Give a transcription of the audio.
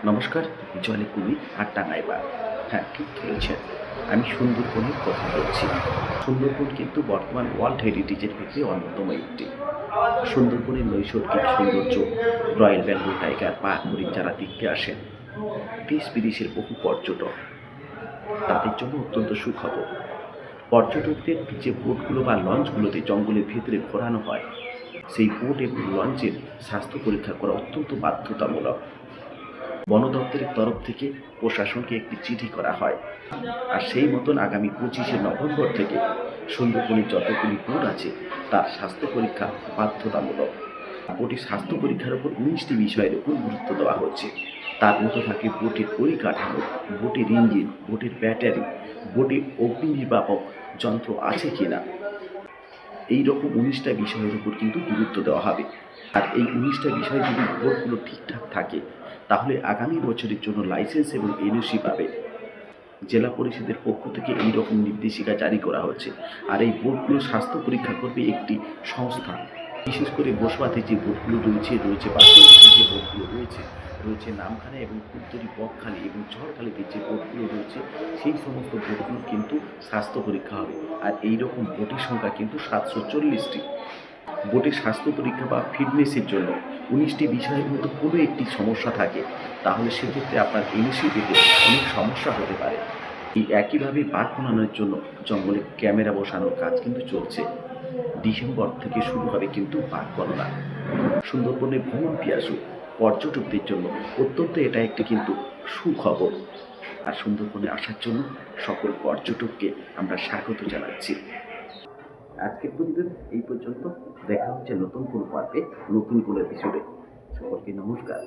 নমস্কার, জলে কুমির আর টাঙায় বাঘ। হ্যাঁ, ঠিক ধরেছেন। আমি সুন্দরবনের কথা বলছি। সুন্দরবন কিন্তু বর্তমান ওয়ার্ল্ড হেরিটেজের ভিতরে অন্যতম একটি। সুন্দরবনের নৈসর্গিক সৌন্দর্য, রয়্যাল বেঙ্গল টাইগার, বাঘ, হরিণ যারা দেখতে আসেন, দেশ বিদেশের বহু পর্যটক, তাদের জন্য অত্যন্ত সুখবর। পর্যটকদের যে বোটগুলো বা লঞ্চগুলোতে জঙ্গলের ভেতরে ঘোরানো হয়, সেই বোট এবং লঞ্চের স্বাস্থ্য পরীক্ষা করা অত্যন্ত বাধ্যতামূলক। বন দপ্তরের তরফ থেকে প্রশাসনকে একটি চিঠি করা হয়, আর সেই মতন আগামী 25শে নভেম্বর থেকে সুন্দরবনের যতগুলি বোট আছে তার স্বাস্থ্য পরীক্ষা বাধ্যতামূলক। বোটের স্বাস্থ্য পরীক্ষার উপর 19টি বিষয়ের উপর গুরুত্ব দেওয়া হচ্ছে। তার মধ্যে থাকে বোটের পরিকাঠামো, বোটের ইঞ্জিন, বোটের ব্যাটারি, বোটে অগ্নি নির্বাপক যন্ত্র আছে কিনা, এই রকম 19টা বিষয়ের উপর কিন্তু গুরুত্ব দেওয়া হবে। আর এই 19টা বিষয় যদি বোটগুলো ঠিকঠাক থাকে, তাহলে আগামী বছরের জন্য লাইসেন্স এবং এনওসি পাবে। জেলা পরিষদের পক্ষ থেকে এই রকম নির্দেশিকা জারি করা হচ্ছে। আর এই বোটগুলো স্বাস্থ্য পরীক্ষা করবে একটি সংস্থা। বিশেষ করে বসবাতে যে বোটগুলো রয়েছে বাসন্তী যে বোটগুলো রয়েছে নামখানা এবং উত্তরি বকখালি এবং ঝড়খালিতে যে বোটগুলো রয়েছে, সেই সমস্ত বোটগুলো কিন্তু স্বাস্থ্য পরীক্ষা হবে। আর এই রকম বোটের সংখ্যা কিন্তু 740টি। বোটের স্বাস্থ্য পরীক্ষা বা ফিটনেসের জন্য 19টি বিষয়ের মধ্যে কোনো একটি সমস্যা থাকে, তাহলে সেক্ষেত্রে আপনার এনওসি পেতে অনেক সমস্যা হতে পারে। এই একইভাবে বাঘ বানানোর জন্য জঙ্গলে ক্যামেরা বসানোর কাজ কিন্তু চলছে। ডিসেম্বর থেকে শুরু হবে কিন্তু বাঘ গণনা। সুন্দরবনে ভ্রমণ পিয়াসু পর্যটকদের জন্য অত্যন্ত এটা একটি কিন্তু সুখবর। আর সুন্দরবনে আসার জন্য সকল পর্যটককে আমরা স্বাগত জানাচ্ছি। আজকের প্রতিবেদন এই পর্যন্ত। দেখা হচ্ছে নতুন কোনো পর্বে, নতুন কোনো এপিসোডে। সকলকে নমস্কার।